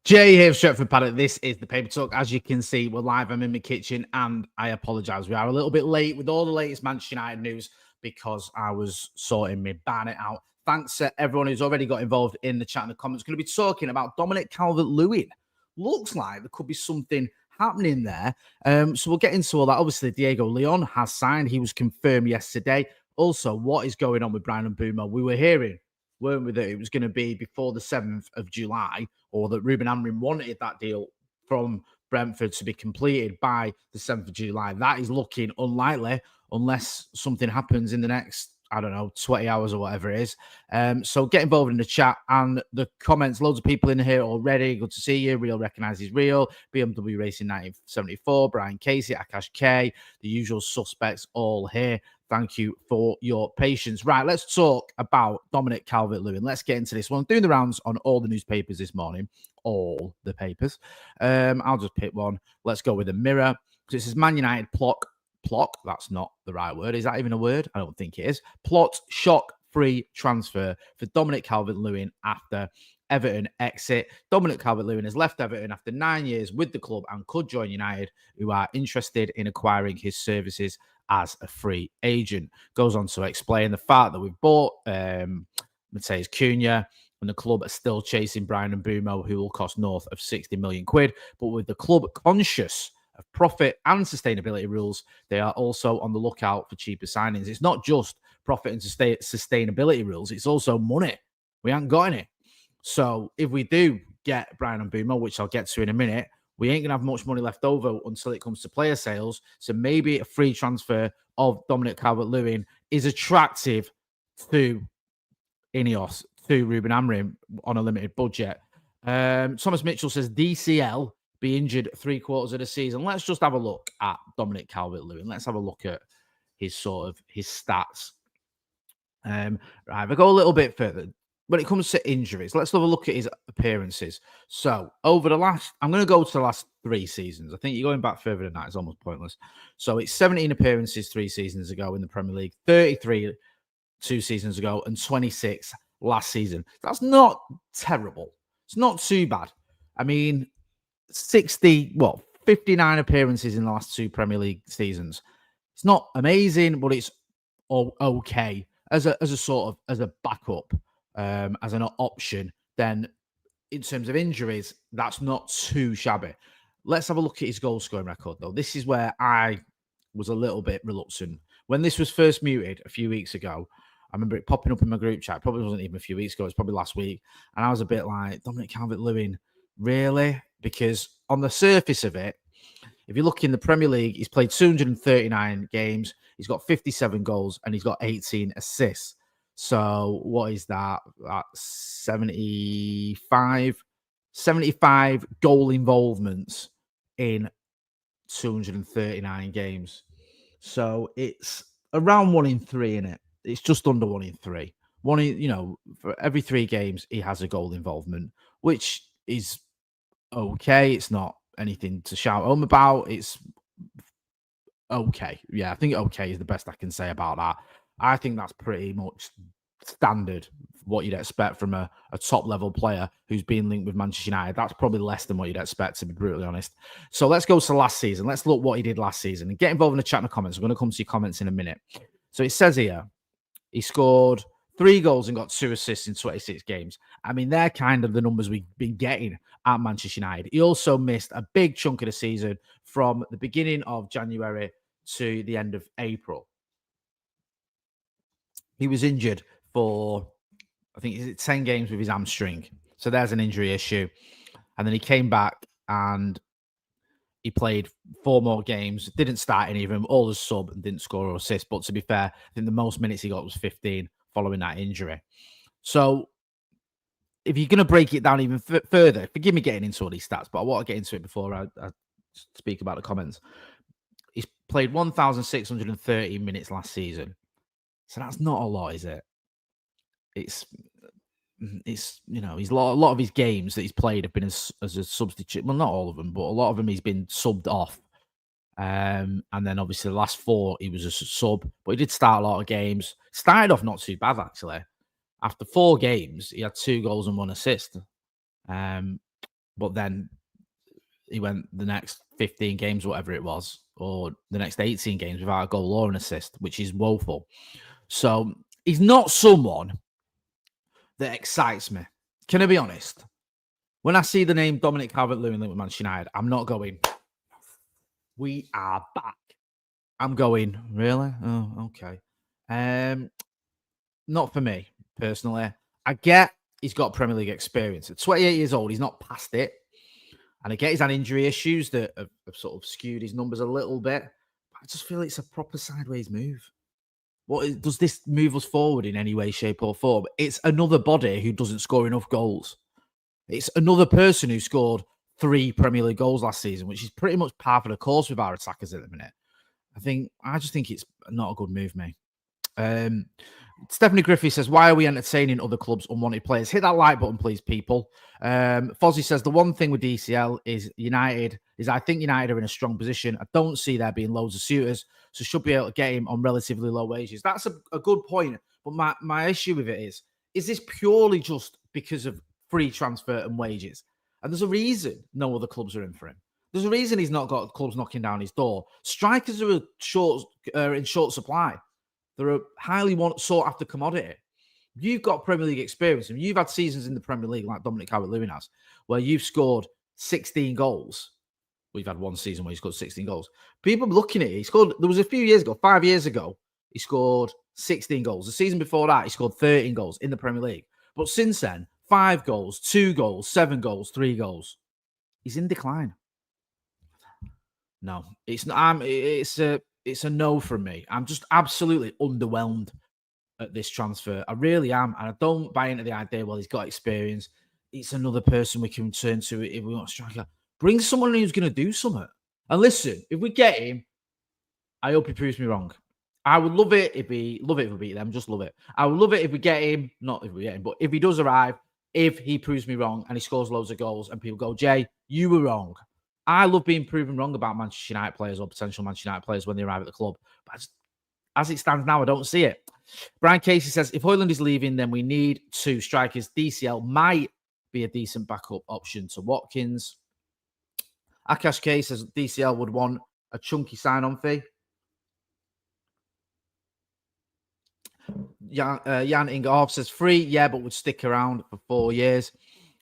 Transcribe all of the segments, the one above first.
Jay here, Stretford, Paddock. This is the Paper Talk. As you can see, we're live. I'm in my kitchen, and I apologise. We are a little bit late with all the latest Manchester United news because I was sorting my banner out. Thanks to everyone who's already got involved in the chat and the comments. Going to be talking about Dominic Calvert-Lewin. Looks like there could be something happening there. So we'll get into all that. Obviously, Diego Leon has signed. He was confirmed yesterday. Also, what is going on with Bryan Mbeumo? We were hearing, weren't we, that it was going to be before the 7th of July, or that Ruben Amorim wanted that deal from Brentford to be completed by the 7th of July. That is looking unlikely unless something happens in the next, 20 hours or whatever it is. So get involved in the chat and the comments. Loads of people in here already. Good to see you. Real recognizes real. BMW Racing 1974. Brian Casey, Akash K. The usual suspects all here. Thank you for your patience. Right, let's talk about Dominic Calvert-Lewin. Let's get into this one. I'm doing the rounds on all the newspapers this morning. All the papers. I'll just pick one. Let's go with the Mirror. So it says Man United plot. That's not the right word. Is that even a word? I don't think it is. Plot shock-free transfer for Dominic Calvert-Lewin after Everton exit. Dominic Calvert-Lewin has left Everton after 9 years with the club and could join United, who are interested in acquiring his services as a free agent. Goes on to explain the fact that we've bought Matheus Cunha, and the club are still chasing Bryan Mbeumo, who will cost north of 60 million quid. But with the club conscious of profit and sustainability rules, they are also on the lookout for cheaper signings. It's not just profit and sustainability rules, it's also money. We haven't got any. So if we do get Bryan Mbeumo, which I'll get to in a minute, we ain't going to have much money left over until it comes to player sales. So maybe a free transfer of Dominic Calvert-Lewin is attractive to Ineos, to Ruben Amorim on a limited budget. Thomas Mitchell says DCL be injured 3/4 of the season. Let's just have a look at Dominic Calvert-Lewin. Let's have a look at his stats. Right, if I go a little bit further, when it comes to injuries, let's have a look at his appearances. So over the last, I'm going to go to the last 3 seasons. I think you're going back further than that. It's almost pointless. So it's 17 appearances 3 seasons ago in the Premier League, 33 2 seasons ago, and 26 last season. That's not terrible. It's not too bad. I mean, 59 appearances in the last 2 Premier League seasons. It's not amazing, but it's okay as a backup. As an option, then in terms of injuries, that's not too shabby. Let's have a look at his goal scoring record, though. This is where I was a little bit reluctant. When this was first muted a few weeks ago, I remember it popping up in my group chat. Probably wasn't even a few weeks ago. It's probably last week. And I was a bit like, Dominic Calvert-Lewin, really? Because on the surface of it, if you look in the Premier League, he's played 239 games. He's got 57 goals and he's got 18 assists. So what is that? That's 75 goal involvements in 239 games. So it's around 1 in 3 in it. It's just under 1 in 3. For every 3 games, he has a goal involvement, which is okay. It's not anything to shout home about. It's okay. Yeah, I think okay is the best I can say about that. I think that's pretty much standard, what you'd expect from a top-level player who's being linked with Manchester United. That's probably less than what you'd expect, to be brutally honest. So let's go to last season. Let's look what he did last season. And get involved in the chat and the comments. We're going to come to your comments in a minute. So it says here, he scored 3 goals and got 2 assists in 26 games. I mean, they're kind of the numbers we've been getting at Manchester United. He also missed a big chunk of the season from the beginning of January to the end of April. He was injured for, I think, 10 games with his hamstring. So there's an injury issue. And then he came back and he played 4 more games. Didn't start any of them, all as sub, and didn't score or assist. But to be fair, I think the most minutes he got was 15 following that injury. So if you're going to break it down even further, forgive me getting into all these stats, but I want to get into it before I speak about the comments. He's played 1,630 minutes last season. So that's not a lot, is it? It's he's a lot of his games that he's played have been as a substitute. Well, not all of them, but a lot of them he's been subbed off. And then obviously the last 4 he was a sub, but he did start a lot of games. Started off not too bad actually. After 4 games, he had 2 goals and 1 assist. But then he went the next 15 games, whatever it was, or the next 18 games without a goal or an assist, which is woeful. So he's not someone that excites me. Can I be honest? When I see the name Dominic Calvert-Lewin linked with Manchester United, I'm not going, we are back. I'm going, really? Oh, okay. Not for me, personally. I get he's got Premier League experience. At 28 years old, he's not past it. And I get he's had injury issues that have sort of skewed his numbers a little bit. But I just feel it's a proper sideways move. Does this move us forward in any way, shape, or form? It's another body who doesn't score enough goals. It's another person who scored 3 Premier League goals last season, which is pretty much par for the course with our attackers at the minute. I just think it's not a good move, mate. Stephanie Griffey says, why are we entertaining other clubs' unwanted players? Hit that like button, please, people. Fozzie says, the one thing with DCL is I think United are in a strong position. I don't see there being loads of suitors, so should be able to get him on relatively low wages. That's a good point. But my issue with it is this purely just because of free transfer and wages? And there's a reason no other clubs are in for him. There's a reason he's not got clubs knocking down his door. Strikers are in short supply. They're a highly sought after commodity. You've got Premier League experience, and you've had seasons in the Premier League like Dominic Calvert-Lewin has, where you've scored 16 goals. We've had one season where he scored 16 goals. People looking at it, there was a few years ago, 5 years ago, he scored 16 goals. The season before that, he scored 13 goals in the Premier League. But since then, 5 goals, 2 goals, 7 goals, 3 goals. He's in decline. No, it's not. It's a no from me. I'm just absolutely underwhelmed at this transfer. I really am. And I don't buy into the idea, well, he's got experience. It's another person we can turn to if we want a striker. Bring someone who's going to do something. And listen, if we get him, I hope he proves me wrong. I would love it if we beat them. Just love it. I would love it if we get him. Not if we get him, but if he does arrive, if he proves me wrong and he scores loads of goals and people go, Jay, you were wrong. I love being proven wrong about Manchester United players or potential Manchester United players when they arrive at the club. But as it stands now, I don't see it. Brian Casey says, if Højlund is leaving, then we need 2 strikers. DCL might be a decent backup option to Watkins. Akash K says DCL would want a chunky sign-on fee. Jan Ingerhoff says free, yeah, but would stick around for 4 years.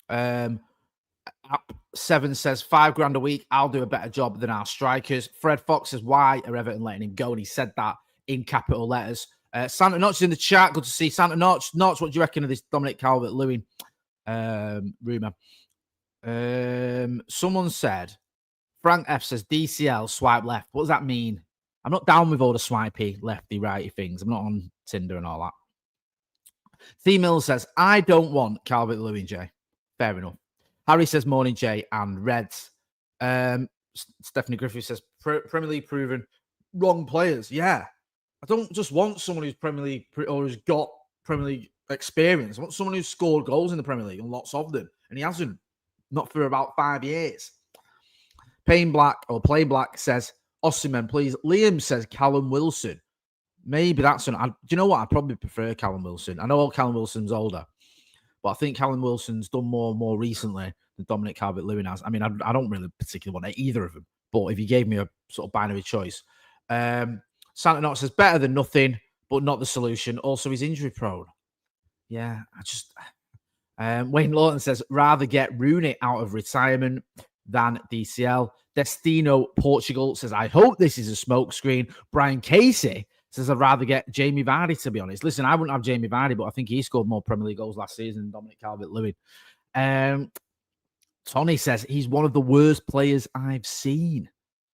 App 7 says $5,000 a week. I'll do a better job than our strikers. Fred Fox says, why are Everton letting him go? And he said that in capital letters. Santa Notch is in the chat. Good to see Santa Notch. Notch, what do you reckon of this Dominic Calvert-Lewin rumour? Someone said, Frank F says DCL swipe left. What does that mean? I'm not down with all the swipey, lefty, righty things. I'm not on Tinder and all that. Thea Mills says, I don't want Calvert-Lewin, Jay. Fair enough. Harry says, morning, Jay, and Reds. Stephanie Griffith says, Premier League proven wrong players. Yeah. I don't just want someone who's Premier League or who's got Premier League experience. I want someone who's scored goals in the Premier League and lots of them. And he hasn't. Not for about 5 years. Plain Black says, Osimhen, please. Liam says, Callum Wilson. Maybe that's do you know what? I probably prefer Callum Wilson. I know Callum Wilson's older, but I think Callum Wilson's done more recently than Dominic Calvert-Lewin has. I mean, I don't really particularly want either of them, but if you gave me a sort of binary choice. Santa Knox says, better than nothing, but not the solution. Also, he's injury prone. Yeah, Wayne Lawton says, rather get Rooney out of retirement than DCL. Destino Portugal says, I hope this is a smokescreen. Brian Casey says, I'd rather get Jamie Vardy, to be honest. Listen, I wouldn't have Jamie Vardy, but I think he scored more Premier League goals last season than Dominic Calvert-Lewin. Tony says, he's one of the worst players I've seen.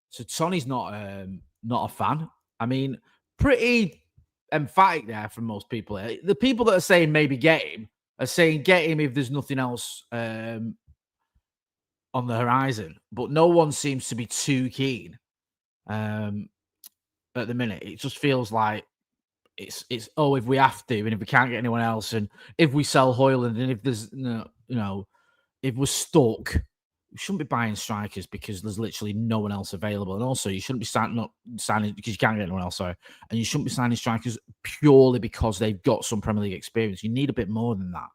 So Tony's not a fan. I mean, pretty emphatic there from most people. The people that are saying maybe get him are saying get him if there's nothing else on the horizon. But no one seems to be too keen at the minute. It just feels like it's if we have to, and if we can't get anyone else, and if we sell Højlund, and if there's if we're stuck, we shouldn't be buying strikers because there's literally no one else available. And also, you shouldn't be signing because you can't get anyone else. Sorry, and you shouldn't be signing strikers purely because they've got some Premier League experience. You need a bit more than that.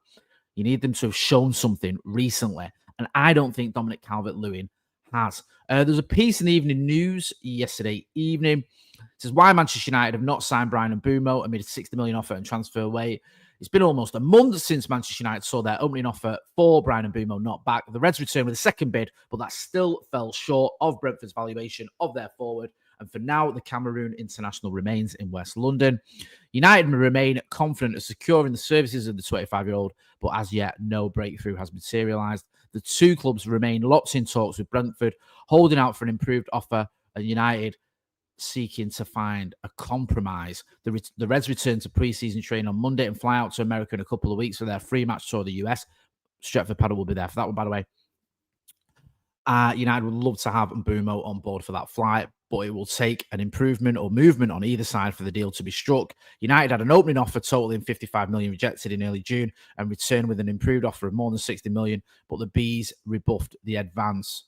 You need them to have shown something recently And I don't think Dominic Calvert-Lewin has. There's a piece in the Evening News yesterday evening. It says, why Manchester United have not signed Bryan Mbeumo amid a 60 million offer and transfer away. It's been almost a month since Manchester United saw their opening offer for Bryan Mbeumo not back. The Reds returned with a second bid, but that still fell short of Brentford's valuation of their forward. And for now, the Cameroon international remains in West London. United remain confident of securing the services of the 25-year-old, but as yet, no breakthrough has materialised. The two clubs remain locked in talks with Brentford, holding out for an improved offer, and United seeking to find a compromise. The Reds return to pre-season training on Monday and fly out to America in a couple of weeks for their free-match tour of the US. Stretford Paddock will be there for that one, by the way. United would love to have Mbeumo on board for that flight, but it will take an improvement or movement on either side for the deal to be struck. United had an opening offer totaling 55 million rejected in early June and returned with an improved offer of more than 60 million, but the Bees rebuffed the advance.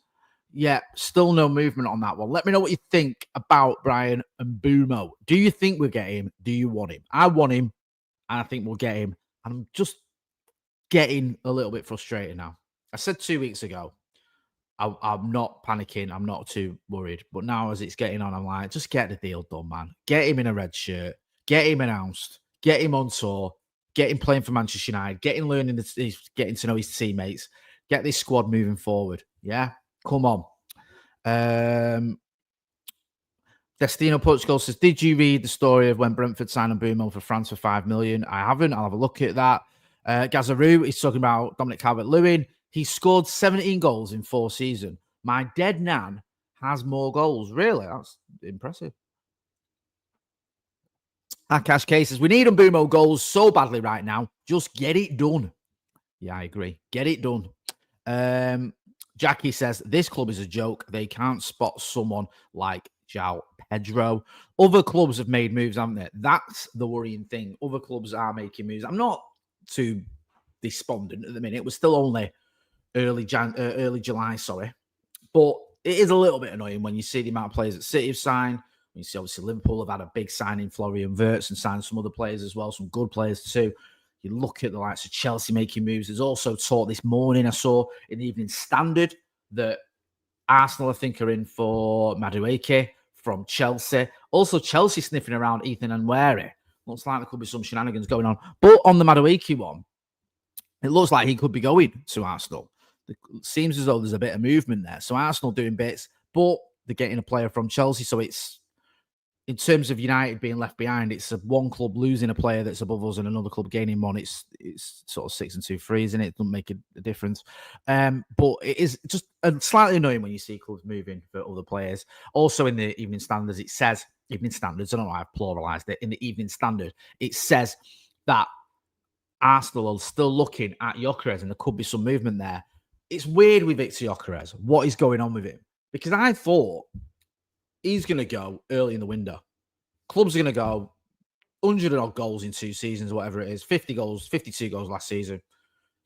Yeah, still no movement on that one. Let me know what you think about Bryan Mbeumo. Do you think we'll get him? Do you want him? I want him, and I think we'll get him. And I'm just getting a little bit frustrated now. I said 2 weeks ago, I'm not panicking. I'm not too worried. But now as it's getting on, I'm like, just get the deal done, man. Get him in a red shirt. Get him announced. Get him on tour. Get him playing for Manchester United. Get him learning, getting to know his teammates. Get this squad moving forward. Yeah? Come on. Destino Portugal says, did you read the story of when Brentford signed Mbeumo for France for 5 million? I haven't. I'll have a look at that. Gazaroo is talking about Dominic Calvert-Lewin. He scored 17 goals in 4 seasons. My dead nan has more goals. Really? That's impressive. Akash K says, we need Mbeumo goals so badly right now. Just get it done. Yeah, I agree. Get it done. Jackie says, this club is a joke. They can't spot someone like João Pedro. Other clubs have made moves, haven't they? That's the worrying thing. Other clubs are making moves. I'm not too despondent at the minute. We're still only early July, sorry. But it is a little bit annoying when you see the amount of players that City have signed. You see, obviously, Liverpool have had a big signing, Florian Wirtz, and signed some other players as well, some good players too. You look at the likes of Chelsea making moves. There's also talk this morning, I saw in the Evening Standard, that Arsenal, I think, are in for Madueke from Chelsea. Also, Chelsea sniffing around Ethan Nwaneri. Looks like there could be some shenanigans going on. But on the Madueke one, it looks like he could be going to Arsenal. It seems as though there's a bit of movement there. So Arsenal doing bits, but they're getting a player from Chelsea. So it's, in terms of United being left behind, it's one club losing a player that's above us and another club gaining one. It's sort of 6 and 2 3, isn't it? It doesn't make a difference. But it is just slightly annoying when you see clubs moving for other players. Also in the Evening Standards, it says, Evening Standards, I don't know why I've pluralized it. In the Evening Standard, it says that Arsenal are still looking at Gyökeres and there could be some movement there. It's weird with Victor Gyökeres. What is going on with him? Because I thought he's going to go early in the window. Clubs are going to go 100 odd goals in 2 seasons, whatever it is. 50 goals, 52 goals last season.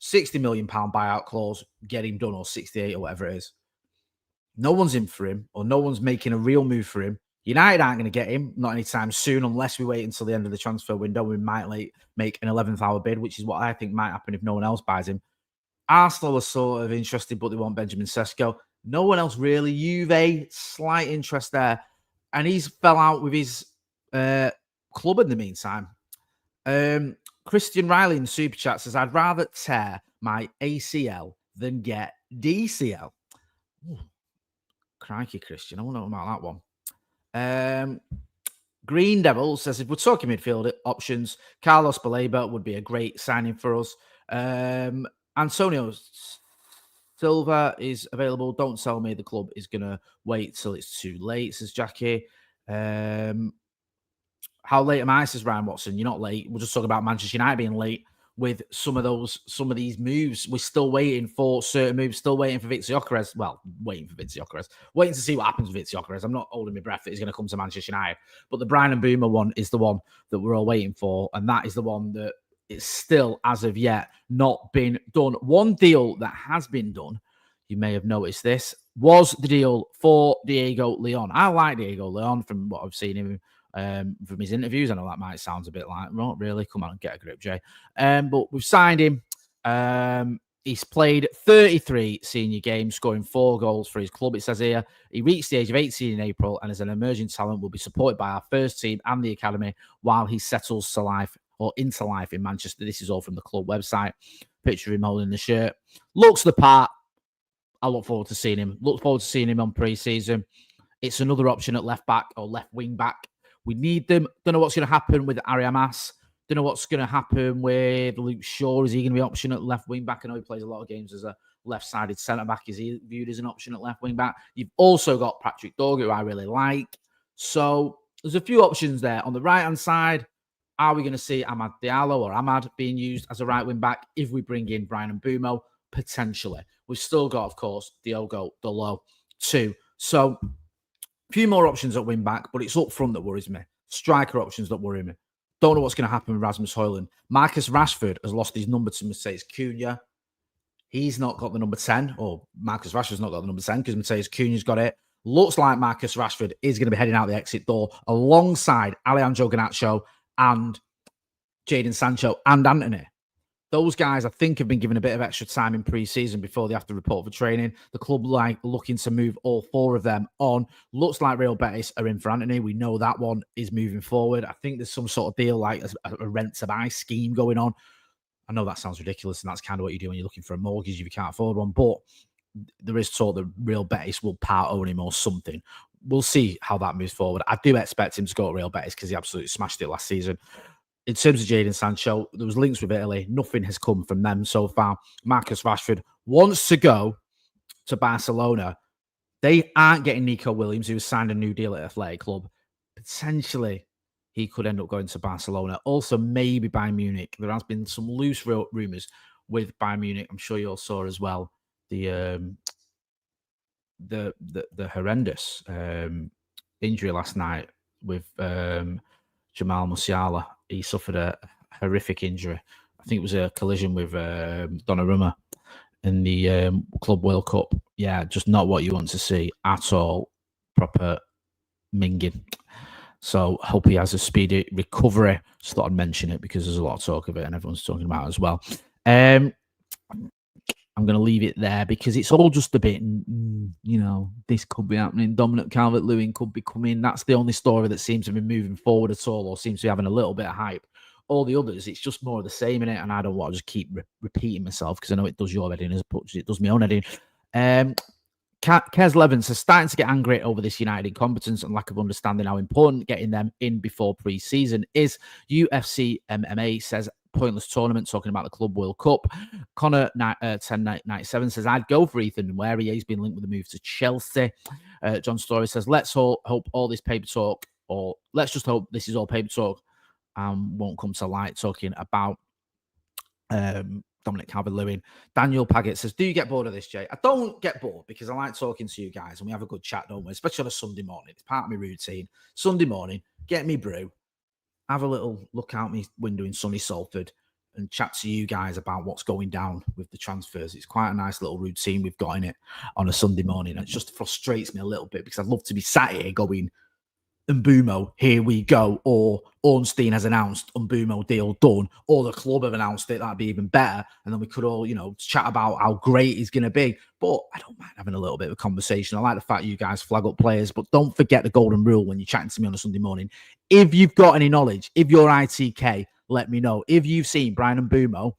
£60 million buyout clause, get him done, or 68 or whatever it is. No one's in for him, or no one's making a real move for him. United aren't going to get him, not anytime soon, unless we wait until the end of the transfer window. We might make an 11th hour bid, which is what I think might happen if no one else buys him. Arsenal are sort of interested, but they want Benjamin Sesko. No one else really. Juve, slight interest there. And he's fell out with his club in the meantime. Christian Riley in the Super Chat says, I'd rather tear my ACL than get DCL. Ooh, crikey, Christian. I wonder about that one. Green Devil says, if we're talking midfield options, Carlos Baleba would be a great signing for us. Antonio Silva is available. Don't tell me the club is going to wait till it's too late, says Jackie. How late am I, says Ryan Watson? You're not late. We're just talking about Manchester United being late with some of these moves. We're still waiting for certain moves, still waiting for Victor Gyökeres. Well, waiting for Victor Gyökeres. Waiting to see what happens with Victor Gyökeres. I'm not holding my breath that he's going to come to Manchester United. But the Bryan Mbeumo one is the one that we're all waiting for. And that is the one that it's still, as of yet, not been done. One deal that has been done, you may have noticed this, was the deal for Diego Leon. I like Diego Leon from what I've seen him from his interviews. I know that might sound a bit like, not really, come on, get a grip, Jay. But we've signed him. He's played 33 senior games, scoring 4 goals for his club. It says here, he reached the age of 18 in April and as an emerging talent will be supported by our first team and the academy while he settles to life or into life in Manchester. This is all from the club website. Picture of him holding the shirt. Looks the part. I look forward to seeing him. Look forward to seeing him on pre-season. It's another option at left back or left wing back. We need them. Don't know what's going to happen with Ariamas. Don't know what's going to happen with Luke Shaw. Is he going to be option at left wing back? I know he plays a lot of games as a left-sided centre back. Is he viewed as an option at left wing back? You've also got Patrick Dorgan, who I really like. So there's a few options there. On the right-hand side, are we going to see Amad Diallo or Amad being used as a right wing back if we bring in Bryan Mbeumo? Potentially. We've still got, of course, Diogo Dalot too. So a few more options at wing back, but it's up front that worries me. Striker options that worry me. Don't know what's going to happen with Rasmus Højlund. Marcus Rashford has lost his number to Matheus Cunha. He's not got the number 10, or Marcus Rashford's not got the number 10 because Matheus Cunha's got it. Looks like Marcus Rashford is going to be heading out the exit door alongside Alejandro Garnacho and Jadon Sancho and Antony. Those guys, I think, have been given a bit of extra time in pre-season before they have to report for training. The club looking to move all 4 of them on. Looks like Real Betis are in for Antony. We know that one is moving forward. I think there's some sort of deal like a rent-to-buy scheme going on. I know that sounds ridiculous, and that's kind of what you do when you're looking for a mortgage if you can't afford one. But there is talk that Real Betis will part own him or something. We'll see how that moves forward. I do expect him to go to Real Betis because he absolutely smashed it last season. In terms of Jadon Sancho, there was links with Italy. Nothing has come from them so far. Marcus Rashford wants to go to Barcelona. They aren't getting Nico Williams, who has signed a new deal at Athletic Club. Potentially, he could end up going to Barcelona. Also, maybe Bayern Munich. There has been some loose rumours with Bayern Munich. I'm sure you all saw as well the horrendous injury last night with Jamal Musiala. He suffered a horrific injury. I think it was a collision with Donnarumma in the Club World Cup. Yeah, just not what you want to see at all. Proper minging. So hope he has a speedy recovery. Just thought I'd mention it because there's a lot of talk of it and everyone's talking about it as well. I'm going to leave it there because it's all just a bit, this could be happening. Dominic Calvert-Lewin could be coming. That's the only story that seems to be moving forward at all or seems to be having a little bit of hype. All the others, it's just more of the same in it, and I don't want to just keep repeating myself because I know it does your heading as much as it does my own heading. Kez Levin says, starting to get angry over this United incompetence and lack of understanding how important getting them in before pre-season is. UFC MMA says, pointless tournament, talking about the Club World Cup. Connor 1097 says, I'd go for Ethan Nwaneri. He's been linked with a move to Chelsea. John Story says, let's hope all this paper talk, or let's just hope this is all paper talk and won't come to light, talking about Dominic Calvert-Lewin. Daniel Paget says, do you get bored of this, Jay? I don't get bored because I like talking to you guys and we have a good chat, don't we? Especially on a Sunday morning. It's part of my routine. Sunday morning, get me brew, have a little look out my window in sunny Salford and chat to you guys about what's going down with the transfers. It's quite a nice little routine we've got in it on a Sunday morning. And it just frustrates me a little bit because I'd love to be sat here going, Mbeumo, here we go, or Ornstein has announced Mbeumo deal done, or the club have announced it. That'd be even better. And then we could all, chat about how great he's going to be. But I don't mind having a little bit of a conversation. I like the fact you guys flag up players, but don't forget the golden rule when you're chatting to me on a Sunday morning. If you've got any knowledge, if you're ITK, let me know. If you've seen Bryan Mbeumo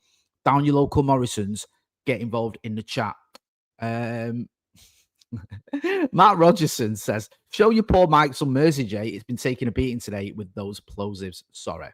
down your local Morrison's, get involved in the chat. Matt Rogerson says, show your poor Mike some mercy, Jay. It's been taking a beating today with those plosives. Sorry.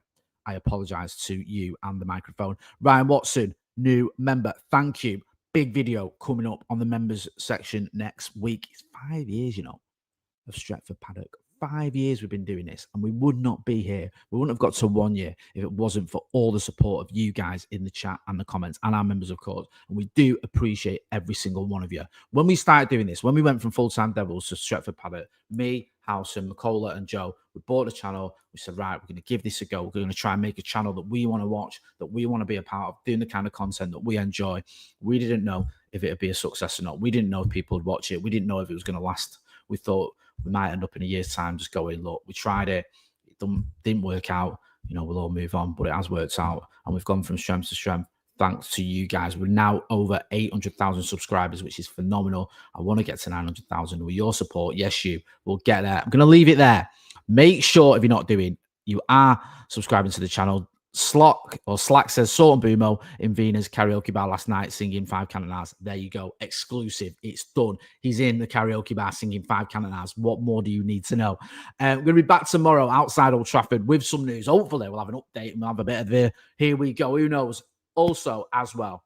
I apologize to you and the microphone. Ryan Watson, new member. Thank you. Big video coming up on the members section next week. It's 5 years, of Stretford Paddock. 5 years we've been doing this, and we would not be here. We wouldn't have got to 1 year if it wasn't for all the support of you guys in the chat and the comments and our members, of course. And we do appreciate every single one of you. When we started doing this, when we went from Full-Time Devils to Stretford Paddock, me, Howson, McCullough, and Joe, we bought a channel. We said, right, we're going to give this a go. We're going to try and make a channel that we want to watch, that we want to be a part of, doing the kind of content that we enjoy. We didn't know if it would be a success or not. We didn't know if people would watch it. We didn't know if it was going to last. We thought we might end up in a year's time just going, look, we tried it. It didn't work out. We'll all move on, but it has worked out. And we've gone from strength to strength. thanks to you guys. We're now over 800,000 subscribers, which is phenomenal. I want to get to 900,000 with your support. Yes, you will get there. I'm going to leave it there. Make sure if you're not doing, you are subscribing to the channel. Slack says, saw Mbeumo in Vina's karaoke bar last night singing 5 Cantonars. There you go. Exclusive. It's done. He's in the karaoke bar singing 5 Cantonars. What more do you need to know? We're going to be back tomorrow outside Old Trafford with some news. Hopefully, we'll have an update and we'll have a bit of the here we go. Who knows? Also, as well,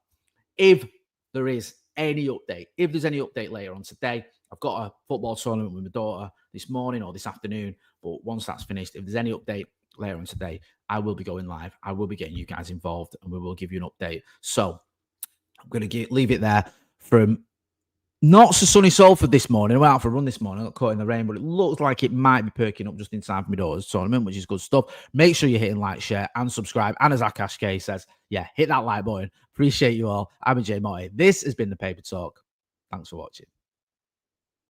if there is any update, if there's any update later on today, I've got a football tournament with my daughter this morning or this afternoon. But once that's finished, if there's any update later on today, I will be going live. I will be getting you guys involved and we will give you an update. So I'm going to leave it there from not so sunny Salford this morning. I went out for a run this morning. I got caught in the rain, but it looks like it might be perking up just in time for my daughter's tournament, which is good stuff. Make sure you're hitting like, share, and subscribe. And as Akash K says, yeah, hit that like button. Appreciate you all. I'm Motty. This has been the Paper Talk. Thanks for watching.